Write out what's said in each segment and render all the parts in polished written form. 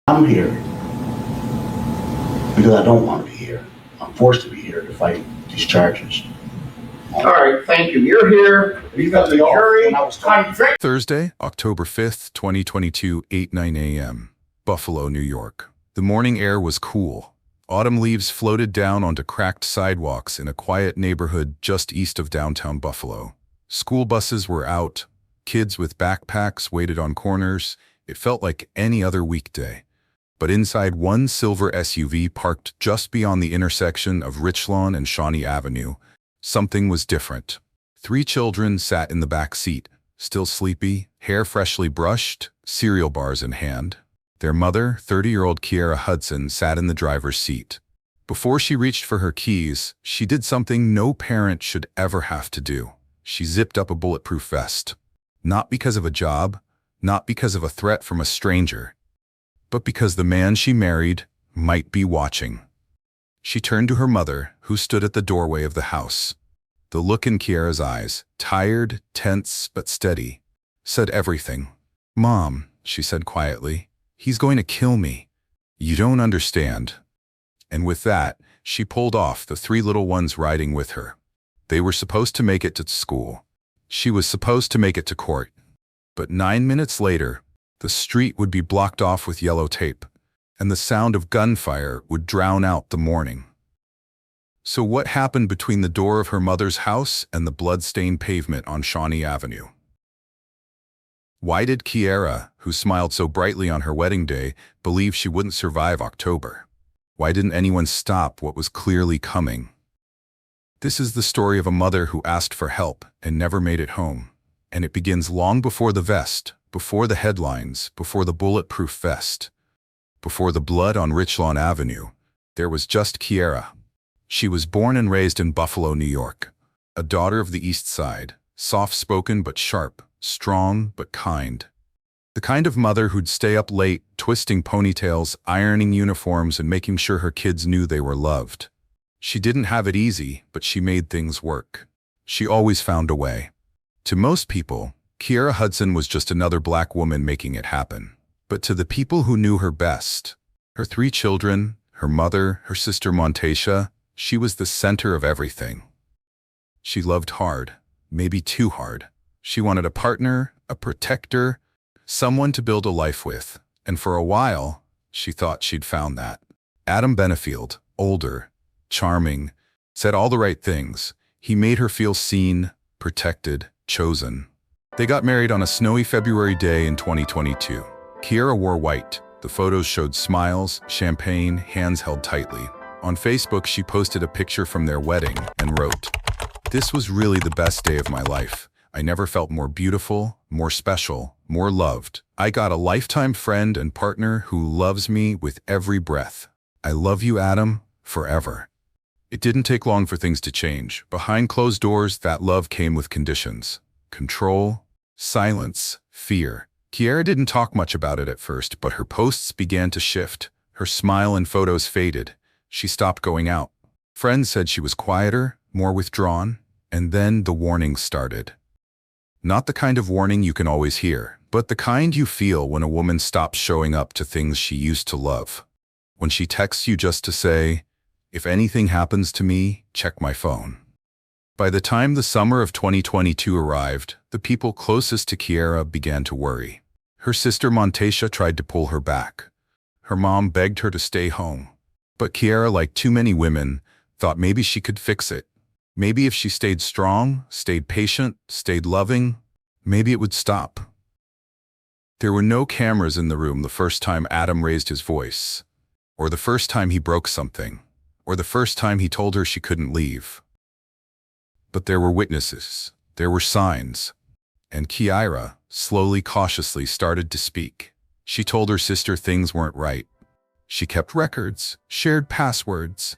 I'm here because I don't want to be here. I'm forced to be here to fight these charges. All right, thank you. You're here because the jury convicted. Thursday, October 5th, 2022, 8:09 a.m., Buffalo, New York. The morning air was cool. Autumn leaves floated down onto cracked sidewalks in a quiet neighborhood just east of downtown Buffalo. School buses were out. Kids with backpacks waited on corners. It felt like any other weekday. But inside one silver SUV parked just beyond the intersection of Richlawn and Shawnee Avenue, something was different. 3 children sat in the back seat, still sleepy, hair freshly brushed, cereal bars in hand. Their mother, 30-year-old Keaira Hudson, sat in the driver's seat. Before she reached for her keys, she did something no parent should ever have to do. She zipped up a bulletproof vest. Not because of a job, not because of a threat from a stranger, but because the man she married might be watching. She turned to her mother, who stood at the doorway of the house. The look in Kiara's eyes, tired, tense, but steady, said everything. "Mom," she said quietly, "he's going to kill me. You don't understand." And with that, she pulled off, the 3 little ones riding with her. They were supposed to make it to school. She was supposed to make it to court. But 9 minutes later, the street would be blocked off with yellow tape, and the sound of gunfire would drown out the morning. So what happened between the door of her mother's house and the blood-stained pavement on Shawnee Avenue? Why did Kiara, who smiled so brightly on her wedding day, believe she wouldn't survive October? Why didn't anyone stop what was clearly coming? This is the story of a mother who asked for help and never made it home. And it begins long before the vest, before the headlines, before the bulletproof vest, before the blood on Richlawn Avenue. There was just Kiara. She was born and raised in Buffalo, New York, a daughter of the East Side, soft-spoken but sharp, strong but kind. The kind of mother who'd stay up late, twisting ponytails, ironing uniforms, and making sure her kids knew they were loved. She didn't have it easy, but she made things work. She always found a way. To most people, Keaira Hudson was just another black woman making it happen. But to the people who knew her best, her 3 children, her mother, her sister Montasha, she was the center of everything. She loved hard, maybe too hard. She wanted a partner, a protector, someone to build a life with. And for a while, she thought she'd found that. Adam Benefield, older, charming, said all the right things. He made her feel seen, protected, chosen. They got married on a snowy February day in 2022. Kiara wore white. The photos showed smiles, champagne, hands held tightly. On Facebook, she posted a picture from their wedding and wrote, "This was really the best day of my life. I never felt more beautiful, more special, more loved. I got a lifetime friend and partner who loves me with every breath. I love you, Adam, forever." It didn't take long for things to change. Behind closed doors, that love came with conditions. Control, silence, fear. Kiara didn't talk much about it at first, but her posts began to shift. Her smile and photos faded. She stopped going out. Friends said she was quieter, more withdrawn, and then the warnings started. Not the kind of warning you can always hear, but the kind you feel when a woman stops showing up to things she used to love. When she texts you just to say, "If anything happens to me, check my phone." By the time the summer of 2022 arrived, the people closest to Kiara began to worry. Her sister Montasha tried to pull her back. Her mom begged her to stay home. But Kiara, like too many women, thought maybe she could fix it. Maybe if she stayed strong, stayed patient, stayed loving, maybe it would stop. There were no cameras in the room the first time Adam raised his voice, or the first time he broke something, or the first time he told her she couldn't leave. But there were witnesses, there were signs, and Kiara, slowly, cautiously, started to speak. She told her sister things weren't right. She kept records, shared passwords,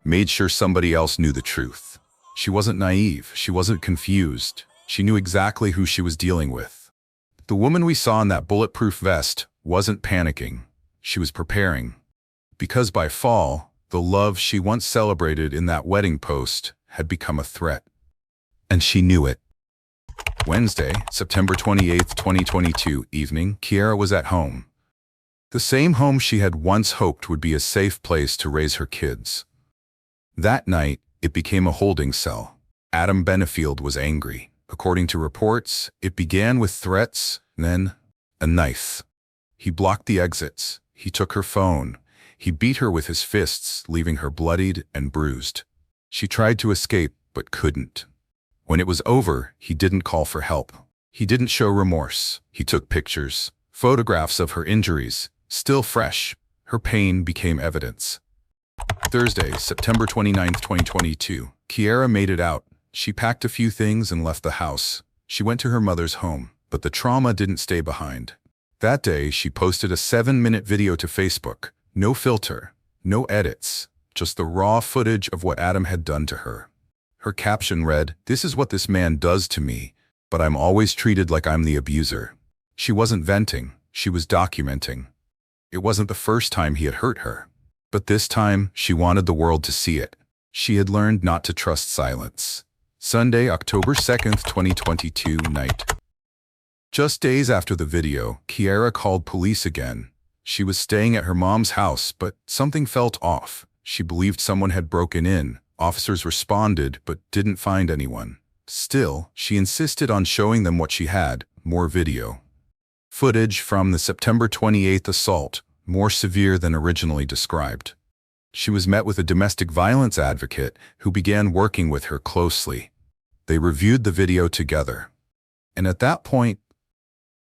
made sure somebody else knew the truth. She wasn't naive, she wasn't confused. She knew exactly who she was dealing with. The woman we saw in that bulletproof vest wasn't panicking. She was preparing. Because by fall, the love she once celebrated in that wedding post had become a threat. And she knew it. Wednesday, September 28, 2022 evening, Kiara was at home. The same home she had once hoped would be a safe place to raise her kids. That night, it became a holding cell. Adam Benefield was angry. According to reports, it began with threats, then a knife. He blocked the exits. He took her phone. He beat her with his fists, leaving her bloodied and bruised. She tried to escape, but couldn't. When it was over, he didn't call for help. He didn't show remorse. He took pictures, photographs of her injuries, still fresh. Her pain became evidence. Thursday, September 29, 2022. Kiara made it out. She packed a few things and left the house. She went to her mother's home, but the trauma didn't stay behind. That day, she posted a 7-minute video to Facebook. No filter, no edits, just the raw footage of what Adam had done to her. Her caption read, "This is what this man does to me, but I'm always treated like I'm the abuser." She wasn't venting, she was documenting. It wasn't the first time he had hurt her. But this time, she wanted the world to see it. She had learned not to trust silence. Sunday, October 2nd, 2022 night. Just days after the video, Kiara called police again. She was staying at her mom's house, but something felt off. She believed someone had broken in. Officers responded, but didn't find anyone. Still, she insisted on showing them what she had, more video. Footage from the September 28th assault, more severe than originally described. She was met with a domestic violence advocate who began working with her closely. They reviewed the video together. And at that point,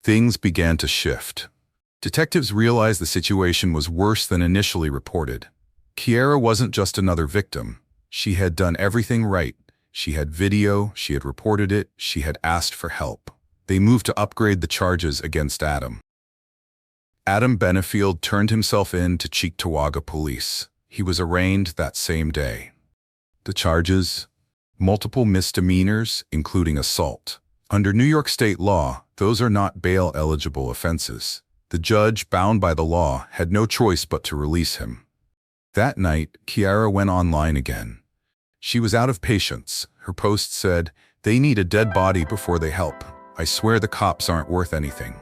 things began to shift. Detectives realized the situation was worse than initially reported. Kiara wasn't just another victim. She had done everything right. She had video, she had reported it, she had asked for help. They moved to upgrade the charges against Adam. Adam Benefield turned himself in to Cheektowaga police. He was arraigned that same day. The charges? Multiple misdemeanors, including assault. Under New York state law, those are not bail-eligible offenses. The judge, bound by the law, had no choice but to release him. That night, Kiara went online again. She was out of patience. Her post said, "They need a dead body before they help. I swear the cops aren't worth anything."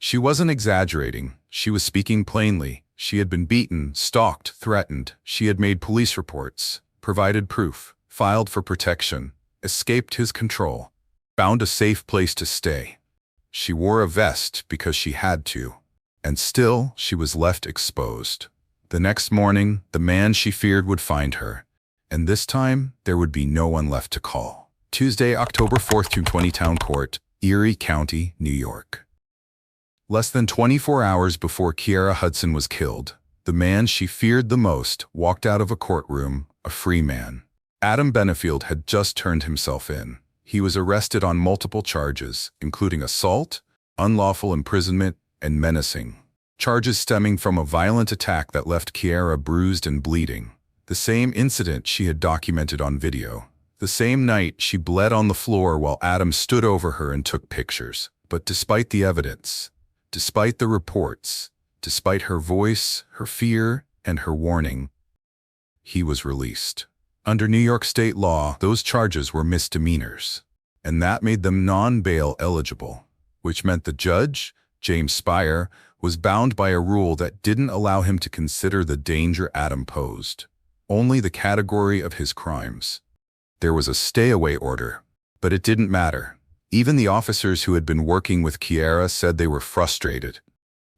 She wasn't exaggerating. She was speaking plainly. She had been beaten, stalked, threatened. She had made police reports, provided proof, filed for protection, escaped his control, found a safe place to stay. She wore a vest because she had to, and still she was left exposed. The next morning, the man she feared would find her, and this time there would be no one left to call. Tuesday, October 4th, 2020 Town Court, Erie County, New York. Less than 24 hours before Keaira Hudson was killed, the man she feared the most walked out of a courtroom, a free man. Adam Benefield had just turned himself in. He was arrested on multiple charges, including assault, unlawful imprisonment, and menacing. Charges stemming from a violent attack that left Kiara bruised and bleeding. The same incident she had documented on video. The same night she bled on the floor while Adam stood over her and took pictures. But despite the evidence, despite the reports, despite her voice, her fear, and her warning, he was released. Under New York state law, those charges were misdemeanors, and that made them non-bail eligible, which meant the judge, James Spire, was bound by a rule that didn't allow him to consider the danger Adam posed, only the category of his crimes. There was a stay-away order, but it didn't matter. Even the officers who had been working with Kiara said they were frustrated.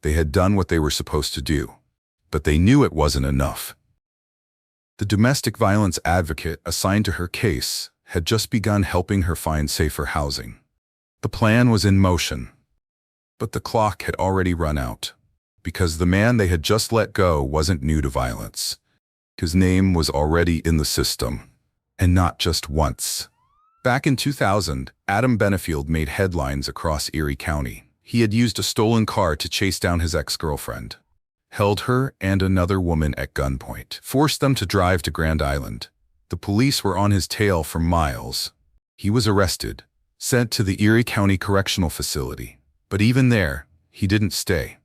They had done what they were supposed to do, but they knew it wasn't enough. The domestic violence advocate assigned to her case had just begun helping her find safer housing. The plan was in motion, but the clock had already run out, because the man they had just let go wasn't new to violence. His name was already in the system, and not just once. Back in 2000, Adam Benefield made headlines across Erie County. He had used a stolen car to chase down his ex-girlfriend, held her and another woman at gunpoint, forced them to drive to Grand Island. The police were on his tail for miles. He was arrested, sent to the Erie County Correctional Facility. But even there, he didn't stay.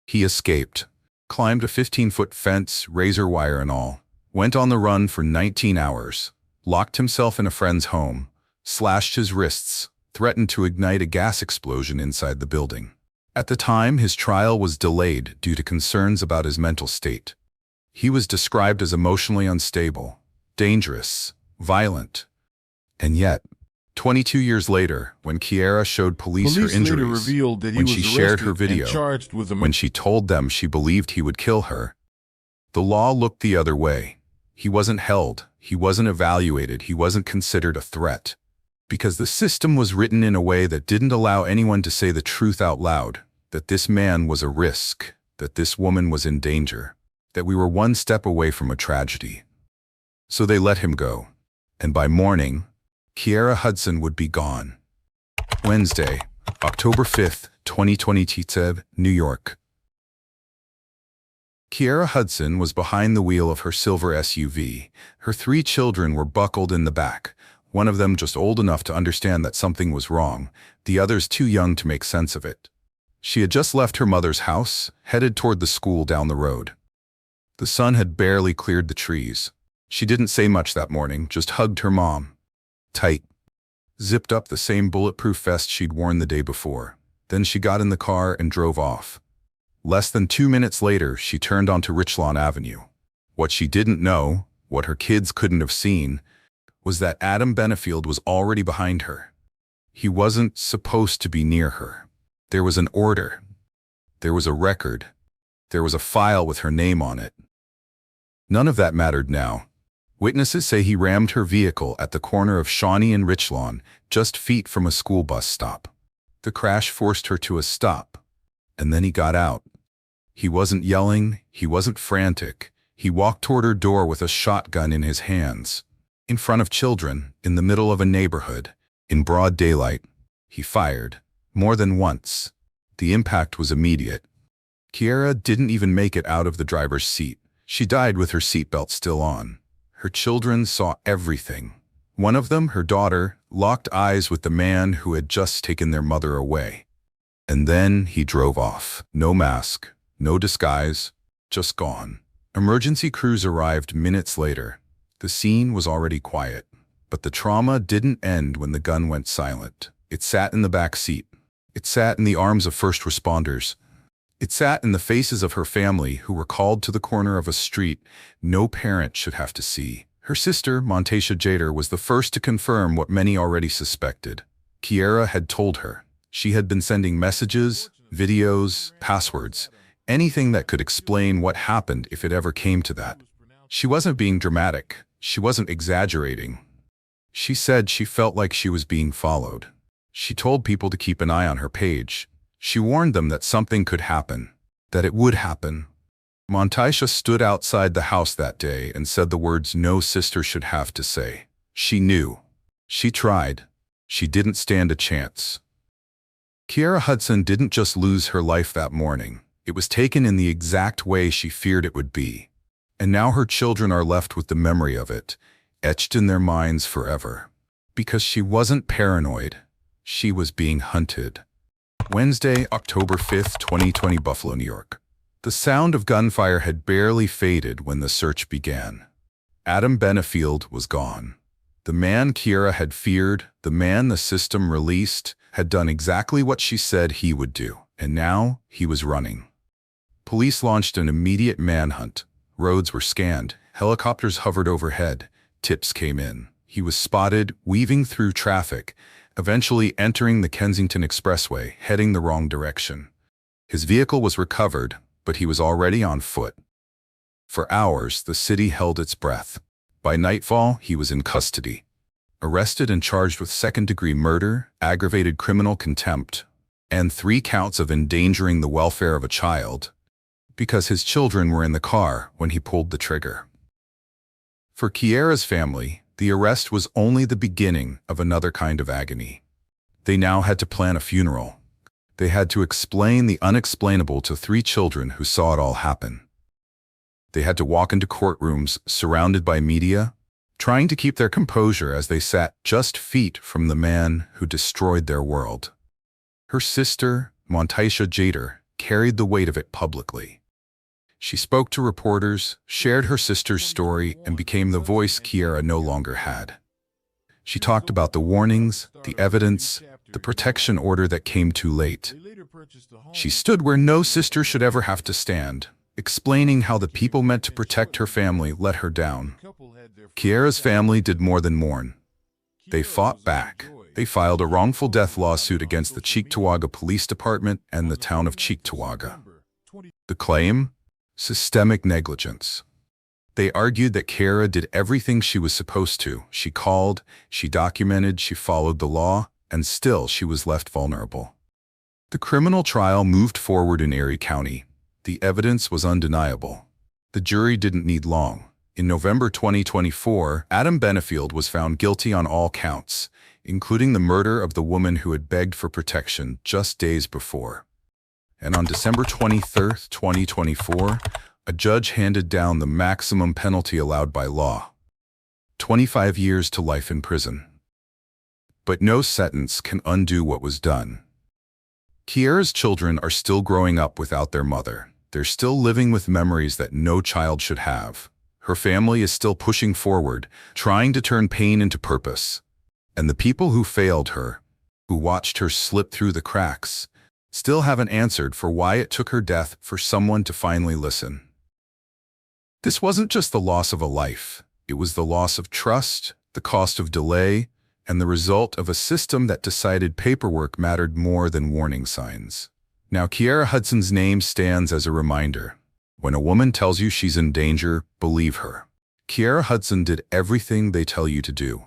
He escaped, climbed a 15-foot fence, razor wire and all, went on the run for 19 hours, locked himself in a friend's home, slashed his wrists, threatened to ignite a gas explosion inside the building. At the time, his trial was delayed due to concerns about his mental state. He was described as emotionally unstable, dangerous, violent. And yet, 22 years later, when Kiara showed police her injuries, revealed that he when was she shared her arrested and video, charged with when she told them she believed he would kill her, the law looked the other way. He wasn't held, he wasn't evaluated, he wasn't considered a threat. Because the system was written in a way that didn't allow anyone to say the truth out loud, that this man was a risk, that this woman was in danger, that we were one step away from a tragedy. So they let him go. And by morning, Keaira Hudson would be gone. Wednesday, October 5th, 2020, New York. Keaira Hudson was behind the wheel of her silver SUV. Her 3 children were buckled in the back, one of them just old enough to understand that something was wrong, the others too young to make sense of it. She had just left her mother's house, headed toward the school down the road. The sun had barely cleared the trees. She didn't say much that morning, just hugged her mom. Tight. Zipped up the same bulletproof vest she'd worn the day before. Then she got in the car and drove off. Less than 2 minutes later, she turned onto Richlawn Avenue. What she didn't know, what her kids couldn't have seen, was that Adam Benefield was already behind her. He wasn't supposed to be near her. There was an order. There was a record. There was a file with her name on it. None of that mattered now. Witnesses say he rammed her vehicle at the corner of Shawnee and Richlawn, just feet from a school bus stop. The crash forced her to a stop, and then he got out. He wasn't yelling, he wasn't frantic. He walked toward her door with a shotgun in his hands. In front of children, in the middle of a neighborhood, in broad daylight, he fired, more than once. The impact was immediate. Kiara didn't even make it out of the driver's seat. She died with her seatbelt still on. Her children saw everything. One of them, her daughter, locked eyes with the man who had just taken their mother away. And then he drove off. No mask, no disguise, just gone. Emergency crews arrived minutes later. The scene was already quiet, but the trauma didn't end when the gun went silent. It sat in the back seat. It sat in the arms of first responders. It sat in the faces of her family who were called to the corner of a street no parent should have to see. Her sister, Montaisha Jader, was the first to confirm what many already suspected. Kiara had told her. She had been sending messages, videos, passwords, anything that could explain what happened if it ever came to that. She wasn't being dramatic. She wasn't exaggerating. She said she felt like she was being followed. She told people to keep an eye on her page. She warned them that something could happen, that it would happen. Montaisha stood outside the house that day and said the words no sister should have to say. She knew. She tried. She didn't stand a chance. Keaira Hudson didn't just lose her life that morning. It was taken in the exact way she feared it would be. And now her children are left with the memory of it, etched in their minds forever. Because she wasn't paranoid. She was being hunted. Wednesday, October 5th, 2020, Buffalo, New York. The sound of gunfire had barely faded when the search began. Adam Benefield was gone. The man Kiara had feared, the man the system released, had done exactly what she said he would do, and now he was running. Police launched an immediate manhunt. Roads were scanned, helicopters hovered overhead, tips came in. He was spotted, weaving through traffic, eventually entering the Kensington Expressway, heading the wrong direction. His vehicle was recovered, but he was already on foot. For hours, the city held its breath. By nightfall, he was in custody, arrested and charged with second-degree murder, aggravated criminal contempt, and 3 counts of endangering the welfare of a child, because his children were in the car when he pulled the trigger. For Kiara's family, the arrest was only the beginning of another kind of agony. They now had to plan a funeral. They had to explain the unexplainable to 3 children who saw it all happen. They had to walk into courtrooms surrounded by media, trying to keep their composure as they sat just feet from the man who destroyed their world. Her sister, Montaisha Jader, carried the weight of it publicly. She spoke to reporters, shared her sister's story, and became the voice Kiara no longer had. She talked about the warnings, the evidence, the protection order that came too late. She stood where no sister should ever have to stand, explaining how the people meant to protect her family let her down. Kiara's family did more than mourn. They fought back. They filed a wrongful death lawsuit against the Cheektowaga Police Department and the town of Cheektowaga. The claim? Systemic negligence. They argued that Kiara did everything she was supposed to. She called, she documented, she followed the law, and still she was left vulnerable. The criminal trial moved forward in Erie County. The evidence was undeniable. The jury didn't need long. In November 2024, Adam Benefield was found guilty on all counts, including the murder of the woman who had begged for protection just days before. And on December 23, 2024, a judge handed down the maximum penalty allowed by law: 25 years to life in prison. But no sentence can undo what was done. Kiara's children are still growing up without their mother. They're still living with memories that no child should have. Her family is still pushing forward, trying to turn pain into purpose. And the people who failed her, who watched her slip through the cracks, still haven't answered for why it took her death for someone to finally listen. This wasn't just the loss of a life. It was the loss of trust, the cost of delay, and the result of a system that decided paperwork mattered more than warning signs. Now, Keaira Hudson's name stands as a reminder. When a woman tells you she's in danger, believe her. Keaira Hudson did everything they tell you to do.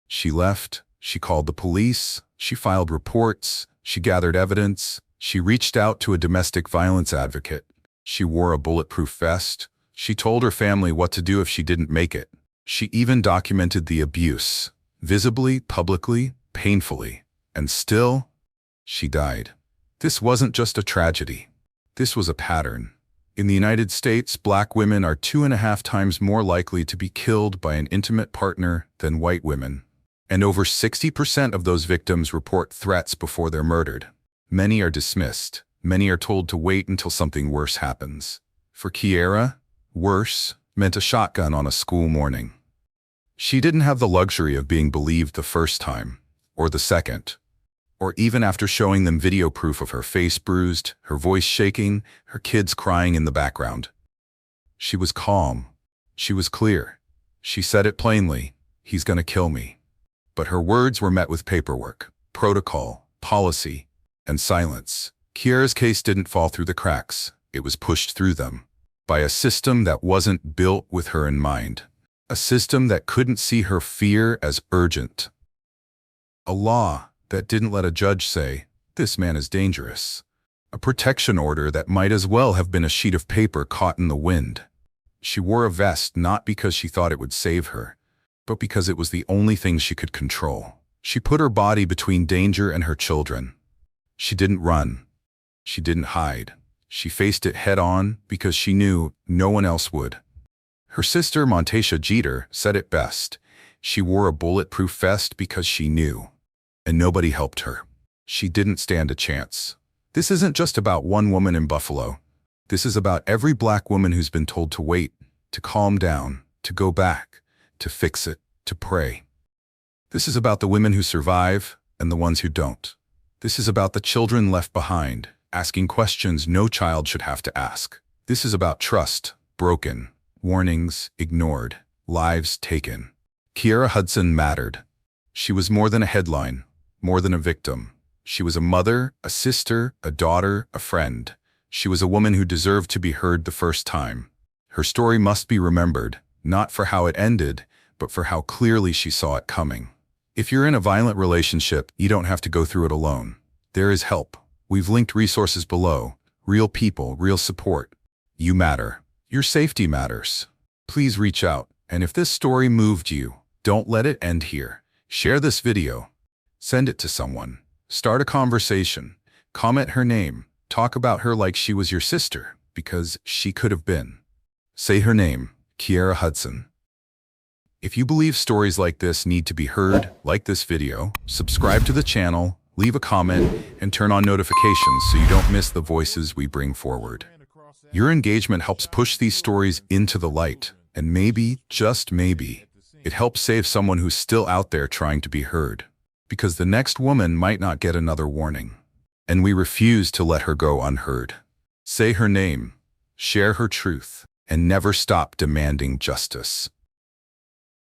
She left, she called the police, she filed reports, she gathered evidence, she reached out to a domestic violence advocate, she wore a bulletproof vest, she told her family what to do if she didn't make it. She even documented the abuse, visibly, publicly, painfully, and still, she died. This wasn't just a tragedy. This was a pattern. In the United States, black women are 2.5 times more likely to be killed by an intimate partner than white women. And over 60% of those victims report threats before they're murdered. Many are dismissed. Many are told to wait until something worse happens. For Kiara, worse meant a shotgun on a school morning. She didn't have the luxury of being believed the first time, or the second, or even after showing them video proof of her face bruised, her voice shaking, her kids crying in the background. She was calm. She was clear. She said it plainly, "He's gonna kill me." But her words were met with paperwork, protocol, policy, and silence. Kiara's case didn't fall through the cracks. It was pushed through them by a system that wasn't built with her in mind. A system that couldn't see her fear as urgent. A law that didn't let a judge say, "This man is dangerous." A protection order that might as well have been a sheet of paper caught in the wind. She wore a vest not because she thought it would save her, but because it was the only thing she could control. She put her body between danger and her children. She didn't run. She didn't hide. She faced it head-on because she knew no one else would. Her sister, Montasha Jeter, said it best. She wore a bulletproof vest because she knew. And nobody helped her. She didn't stand a chance. This isn't just about one woman in Buffalo. This is about every black woman who's been told to wait, to calm down, to go back, to fix it, to pray. This is about the women who survive and the ones who don't. This is about the children left behind, asking questions no child should have to ask. This is about trust, broken, warnings ignored, lives taken. Keaira Hudson mattered. She was more than a headline, more than a victim. She was a mother, a sister, a daughter, a friend. She was a woman who deserved to be heard the first time. Her story must be remembered, not for how it ended, but for how clearly she saw it coming. If you're in a violent relationship, you don't have to go through it alone. There is help. We've linked resources below. Real people, real support. You matter. Your safety matters. Please reach out. And if this story moved you, don't let it end here. Share this video. Send it to someone. Start a conversation. Comment her name. Talk about her like she was your sister, because she could have been. Say her name, Keaira Hudson. If you believe stories like this need to be heard, like this video, subscribe to the channel, leave a comment, and turn on notifications so you don't miss the voices we bring forward. Your engagement helps push these stories into the light, and maybe, just maybe, it helps save someone who's still out there trying to be heard. because the next woman might not get another warning. And we refuse to let her go unheard. Say her name, share her truth, and never stop demanding justice.